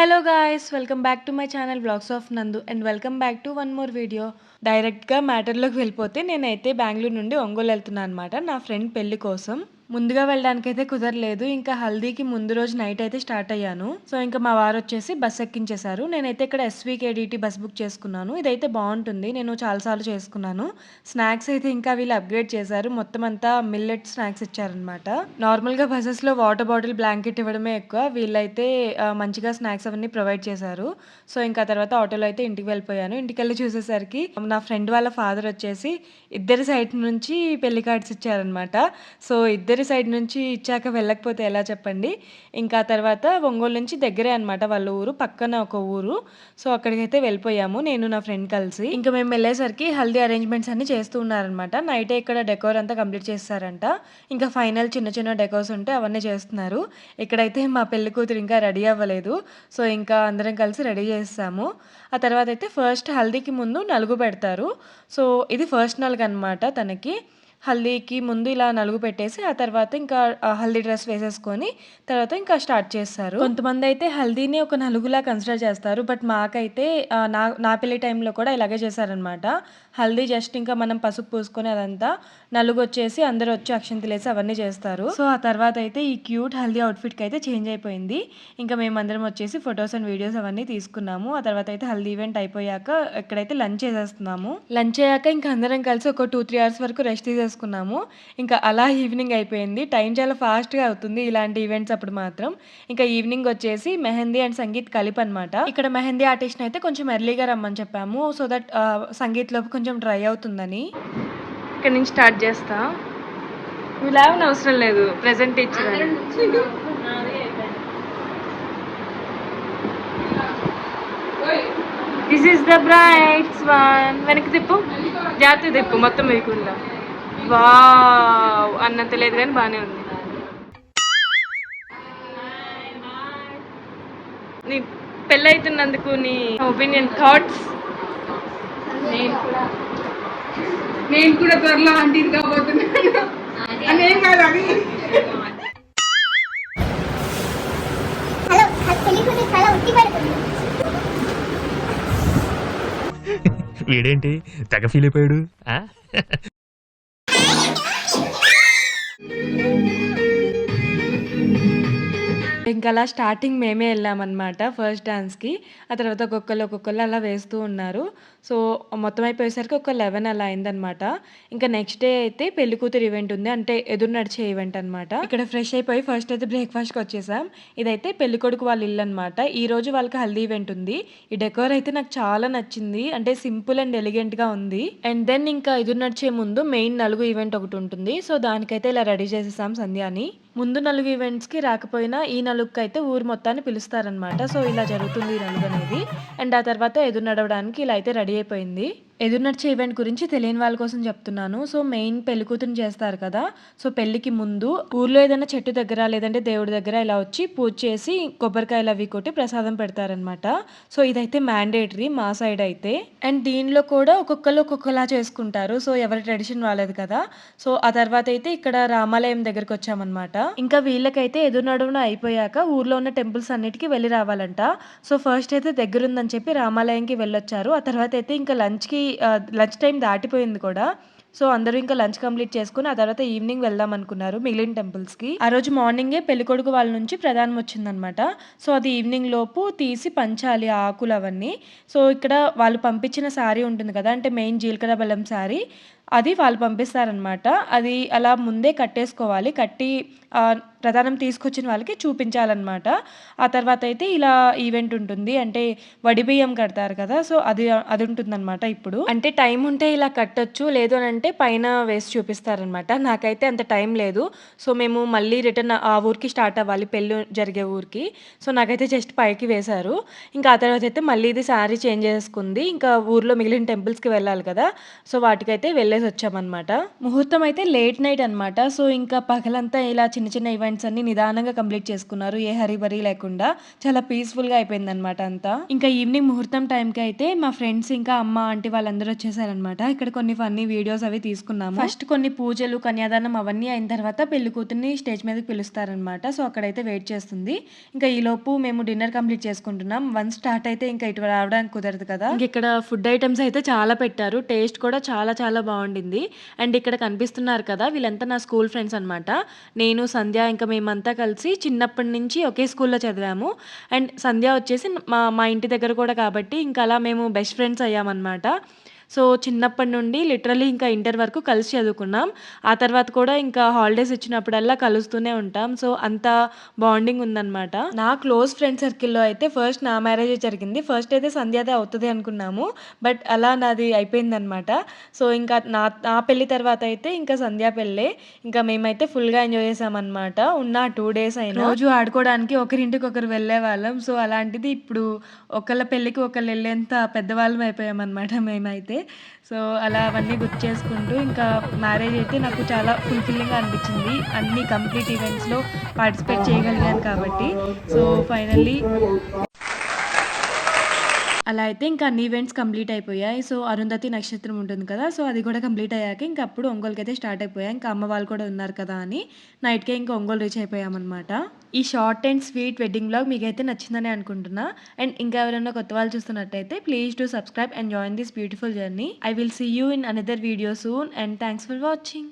Hello guys, welcome back to my channel vlogs of Nandu and welcome back to one more video. డైరెక్ట్గా మ్యాటర్లోకి వెళ్ళిపోతే నేనైతే బెంగళూరు నుండి ఒంగోలు వెళ్తున్నాను అనమాట నా ఫ్రెండ్ పెళ్లి కోసం. ముందుగా వెళ్ళడానికైతే కుదరలేదు. ఇంకా హల్దీకి ముందు రోజు నైట్ అయితే స్టార్ట్ అయ్యాను. సో ఇంకా మా వారు వచ్చేసి బస్ ఎక్కించేశారు. నేనైతే ఇక్కడ ఎస్వికేడిటి బస్ బుక్ చేసుకున్నాను. ఇదైతే బాగుంటుంది, నేను చాలాసార్లు చేసుకున్నాను. స్నాక్స్ అయితే ఇంకా వీళ్ళు అప్గ్రేడ్ చేశారు, మొత్తం అంతా మిల్లెట్ స్నాక్స్ ఇచ్చారనమాట. నార్మల్గా బసెస్లో వాటర్ బాటిల్ బ్లాంకెట్ ఇవ్వడమే ఎక్కువ, వీళ్ళైతే మంచిగా స్నాక్స్ అవన్నీ ప్రొవైడ్ చేశారు. సో ఇంకా తర్వాత ఆటోలో అయితే ఇంటికి వెళ్ళిపోయాను. ఇంటికి వెళ్ళి చూసేసరికి నా ఫ్రెండ్ వాళ్ళ ఫాదర్ వచ్చేసి ఇద్దరి సైడ్ నుంచి పెళ్లి కార్డ్స్ ఇచ్చారనమాట. సో ఇద్దరి సైడ్ నుంచి ఇచ్చాక వెళ్ళకపోతే ఎలా చెప్పండి. ఇంకా తర్వాత ఒంగోలు నుంచి దగ్గరే అనమాట వాళ్ళ ఊరు, పక్కన ఒక ఊరు. సో అక్కడికైతే వెళ్ళిపోయాము నేను నా ఫ్రెండ్ కలిసి. ఇంకా మేము వెళ్ళేసరికి హల్దీ అరేంజ్మెంట్స్ అన్ని చేస్తూ ఉన్నారనమాట. నైటే ఇక్కడ డెకోర్ అంతా కంప్లీట్ చేస్తారంట. ఇంకా ఫైనల్ చిన్న చిన్న డెకోర్స్ ఉంటే అవన్నీ చేస్తున్నారు. ఇక్కడైతే మా పెళ్లి కూతురు ఇంకా రెడీ అవ్వలేదు. సో ఇంకా అందరం కలిసి రెడీ చేస్తాము. ఆ తర్వాత అయితే ఫస్ట్ హల్దీకి ముందు నలుగు పెడతారు. సో ఇది ఫస్ట్ నలుగు అనమాట తనకి. హల్దీకి ముందు ఇలా నలుగు పెట్టేసి ఆ తర్వాత ఇంకా హల్దీ డ్రెస్ వేసేసుకొని తర్వాత ఇంకా స్టార్ట్ చేస్తారు. కొంతమంది అయితే హల్దీని ఒక నలుగులా కన్సిడర్ చేస్తారు, బట్ మాకైతే నా పెళ్లి టైంలో కూడా ఇలాగే చేశారనమాట. హల్దీ జస్ట్ ఇంకా మనం పసుపు పూసుకొని అదంతా, నలుగు వచ్చేసి అందరూ వచ్చి అక్షంతలు వేసి అవన్నీ చేస్తారు. సో ఆ తర్వాత అయితే ఈ క్యూట్ హల్దీ అవుట్ఫిట్కి అయితే చేంజ్ అయిపోయింది. ఇంకా మేమందరం వచ్చేసి ఫొటోస్ అండ్ వీడియోస్ అవన్నీ తీసుకున్నాము. ఆ తర్వాత అయితే హల్దీ ఈవెంట్ అయిపోయాక ఇక్కడైతే లంచ్ చేసేస్తున్నాము. లంచ్ అయ్యాక ఇంకా అందరం కలిసి ఒక 2-3 అవర్స్ వరకు రెస్ట్ తీసేసుకున్నాము. ఇంకా అలా ఈవినింగ్ అయిపోయింది. టైం చాలా ఫాస్ట్గా అవుతుంది ఇలాంటి ఈవెంట్స్ అప్పుడు మాత్రం. ఇంకా ఈవినింగ్ వచ్చేసి మెహందీ అండ్ సంగీత్ కలిపి అనమాట. ఇక్కడ మెహందీ ఆర్టిస్ట్ అయితే కొంచెం ఎర్లీగా రమ్మని చెప్పాము, సో దట్ సంగీత్ లోపు కొంచెం డ్రై అవుతుందని. ఇక్కడ నుంచి స్టార్ట్ చేస్తా. వీళ్ళేమని అవసరం లేదు, ప్రెజెంట్ ఇచ్చారు. This is the brides one. వెనక్కి తిప్పు, జాగ్రత్త తిప్పు, మొత్తం వేయకుండా. వావ్ అన్నంత లేదు కానీ బాగానే ఉంది. నీ పెళ్ళి అవుతున్నందుకు నీ ఒపీనియన్, థాట్స్? నేను కూడా త్వరలో ఆంటీ కాబోతున్నాను అనేం కాదు అది. వీడేంటి తెగ ఫీల్ అయిపోయాడు. ఇంకా అలా స్టార్టింగ్ మేమే వెళ్ళామన్నమాట ఫస్ట్ డాన్స్కి. ఆ తర్వాత ఒక్కొక్కరు అలా వేస్తూ ఉన్నారు. సో మొత్తం అయిపోయేసరికి ఒక 11 అలా అయిందనమాట. ఇంకా నెక్స్ట్ డే అయితే పెళ్లి కూతురు ఈవెంట్ ఉంది, అంటే ఎదురు నడిచే ఈవెంట్ అనమాట. ఇక్కడ ఫ్రెష్ అయిపోయి ఫస్ట్ అయితే బ్రేక్ఫాస్ట్కి వచ్చేసాం. ఇదైతే పెళ్లి కొడుకు వాళ్ళ ఇల్లు అనమాట. ఈ రోజు వాళ్ళకి హల్దీ ఈవెంట్ ఉంది. ఈ డెకోర్ అయితే నాకు చాలా నచ్చింది, అంటే సింపుల్ అండ్ ఎలిగెంట్గా ఉంది. అండ్ దెన్ ఇంకా ఎదురు నడిచే ముందు మెయిన్ నలుగు ఈవెంట్ ఒకటి ఉంటుంది. సో దానికైతే ఇలా రెడీ చేసేసాం సంధ్యాని. ముందు నలుగు ఈవెంట్స్కి రాకపోయినా ఈ నలుగుకి అయితే ఊరు మొత్తాన్ని పిలుస్తారనమాట. సో ఇలా జరుగుతుంది ఈ నలుగు అనేది. అండ్ ఆ తర్వాత ఎదురు నడవడానికి ఇలా అయితే రెడీ అయిపోయింది. ఎదురు నడిచే ఈవెంట్ గురించి తెలియని వాళ్ళ కోసం చెప్తున్నాను. సో మెయిన్ పెళ్లి కూతురుని చేస్తారు కదా, సో పెళ్లికి ముందు ఊర్లో ఏదైనా చెట్టు దగ్గర లేదంటే దేవుడి దగ్గర ఇలా వచ్చి పూజ చేసి కొబ్బరికాయలు అవి కొట్టి ప్రసాదం పెడతారనమాట. సో ఇదైతే మ్యాండేటరీ మా సైడ్ అయితే. అండ్ దీనిలో కూడా ఒక్కొక్కరు ఒక్కొక్కలా చేసుకుంటారు, సో ఎవరి ట్రెడిషన్ వాళ్ళది కదా. సో ఆ తర్వాత అయితే ఇక్కడ రామాలయం దగ్గరికి వచ్చామన్నమాట. ఇంకా వీళ్ళకైతే ఎదురు నడువున అయిపోయాక ఊర్లో ఉన్న టెంపుల్స్ అన్నిటికీ వెళ్ళి రావాలంట. సో ఫస్ట్ అయితే దగ్గర ఉందని చెప్పి రామాలయంకి వెళ్ళొచ్చారు. ఆ తర్వాత అయితే ఇంకా లంచ్ టైం దాటిపోయింది కూడా. సో అందరూ ఇంకా లంచ్ కంప్లీట్ చేసుకుని ఆ తర్వాత ఈవినింగ్ వెళ్దాం అనుకున్నారు మిగిలిన టెంపుల్స్కి. ఆ రోజు మార్నింగే పెళ్ళికొడుకు వాళ్ళ నుంచి ప్రధానం వచ్చిందనమాట. సో అది ఈవినింగ్ లోపు తీసి పంచాలి ఆ ఆకులు అవన్నీ. సో ఇక్కడ వాళ్ళు పంపించిన శారీ ఉంటుంది కదా, అంటే మెయిన్ జీలకర్ర బెల్లం శారీ, అది వాళ్ళు పంపిస్తారనమాట. అది అలా ముందే కట్టేసుకోవాలి, కట్టి ప్రధానం తీసుకొచ్చిన వాళ్ళకి చూపించాలన్నమాట. ఆ తర్వాత అయితే ఇలా ఈవెంట్ ఉంటుంది, అంటే వడిబియ్యం కడతారు కదా, సో అది ఉంటుందన్నమాట. ఇప్పుడు అంటే టైం ఉంటే ఇలా కట్టొచ్చు, లేదు అని అంటే పైన వేసి చూపిస్తారనమాట. నాకైతే అంత టైం లేదు, సో మేము మళ్ళీ రిటర్న్ ఆ ఊరికి స్టార్ట్ అవ్వాలి, పెళ్ళి జరిగే ఊరికి. సో నాకైతే జస్ట్ పైకి వేశారు. ఇంకా ఆ తర్వాత అయితే మళ్ళీ ఇది శారీ చేంజ్ చేసుకుంది. ఇంకా ఊర్లో మిగిలిన టెంపుల్స్కి వెళ్ళాలి కదా, సో వాటికైతే వెళ్ళేసి వెళ్ళేసి వచ్చామన్నమాట. ముహూర్తం అయితే లేట్ నైట్ అనమాట. సో, ఇంకా పగలంతా ఇలా చిన్న చిన్న ఈవెంట్స్ అన్నీ నిదానంగా కంప్లీట్ చేసుకున్నారు. ఏ హరీబరీ లేకుండా చాలా పీస్‌ఫుల్‌గా అయిపోయిందనమాట అంతా. ఇంకా ఈవినింగ్ ముహూర్తం టైంకి అయితే మా ఫ్రెండ్స్ ఇంకా అమ్మ, ఆంటీ వాళ్ళందరూ వచ్చేసారనమాట. ఇక్కడ కొన్ని ఫన్నీ వీడియోస్ అవి తీసుకున్నాము. ఫస్ట్ కొన్ని పూజలు, కన్యాదానం అవన్నీ అయిన తర్వాత పెళ్లి కూతుర్ని స్టేజ్ మీదకి పిలుస్తారనమాట. సో, అక్కడైతే వెయిట్ చేస్తుంది. ఇంకా ఈలోపు మేము డిన్నర్ కంప్లీట్ చేసుకుంటున్నాం. వన్స్ స్టార్ట్ అయితే ఇంకా ఇటు రావడానికి కుదరదు కదా. ఇంక ఇక్కడ ఫుడ్ ఐటమ్స్ అయితే చాలా పెట్టారు. టేస్ట్ కూడా చాలా చాలా బాగుండింది. అండ్ ఇక్కడ కనిపిస్తున్నారు కదా, వీళ్ళంతా నా స్కూల్ ఫ్రెండ్స్ అనమాట. నేను, సంధ్య ఇంకా మేమంతా కలిసి చిన్నప్పటి నుంచి ఒకే స్కూల్లో చదివాము. అండ్ సంధ్య వచ్చేసి మా ఇంటి దగ్గర కూడా కాబట్టి ఇంకా అలా మేము బెస్ట్ ఫ్రెండ్స్ అయ్యామన్నమాట. సో, చిన్నప్పటి నుండి లిటరల్లీ ఇంకా ఇంటర్ వరకు కలిసి చదువుకున్నాం. ఆ తర్వాత కూడా ఇంకా హాలిడేస్ ఇచ్చినప్పుడల్లా కలుస్తూనే ఉంటాం. సో, అంత బాండింగ్ ఉందనమాట. నా క్లోజ్ ఫ్రెండ్ సర్కిల్‌లో అయితే ఫస్ట్ నా మ్యారేజే జరిగింది. ఫస్ట్ అయితే సంధ్యాదే అవుతది అనుకున్నాము. బట్ అలా నాది అయిపోయిందనమాట. సో, ఇంకా నా నా పెళ్లి తర్వాత అయితే ఇంకా సంధ్య పెళ్ళే. ఇంకా మేమైతే ఫుల్‌గా ఎంజాయ్ చేసామనమాట. ఉన్న 2 డేస్ అయినా రోజు ఆడుకోవడానికి ఒకరింటికి ఒకరు వెళ్ళేవాళ్ళం. సో, అలాంటిది ఇప్పుడు ఒకళ్ళ పెళ్ళికి ఒకళ్ళు ఎళ్ళేంత పెద్దవాళ్ళం అయిపోయామనమాట మేమైతే. సో, అలా అవన్నీ గుర్తు చేసుకుంటూ ఇంకా మ్యారేజ్ అయితే నాకు చాలా ఫుల్‌ఫిల్లింగ్‌గా అనిపించింది. అన్ని కంప్లీట్ ఈవెంట్స్‌లో పార్టిసిపేట్ చేయగలిగాను కాబట్టి. సో, ఫైనల్లీ అలా అయితే ఇంకా అన్ని ఈవెంట్స్ కంప్లీట్ అయిపోయాయి. సో, అరుంధతి నక్షత్రం ఉంటుంది కదా! సో, అది కూడా కంప్లీట్ అయ్యాక ఇంక అప్పుడు ఒంగోలుకైతే స్టార్ట్ అయిపోయాం. ఇంకా అమ్మ వాళ్ళు కూడా ఉన్నారు కదా అని నైట్‌కే ఇంకా ఒంగోలు రీచ్ అయిపోయామన్నమాట. ఈ short and sweet wedding vlog మీకైతే నచ్చిందని అనుకుంటున్నా. అండ్ ఇంకా ఎవరైనా కొత్త వాళ్ళు చూస్తున్నట్టయితే please do subscribe and join this beautiful journey. I will see you in another video soon and thanks for watching.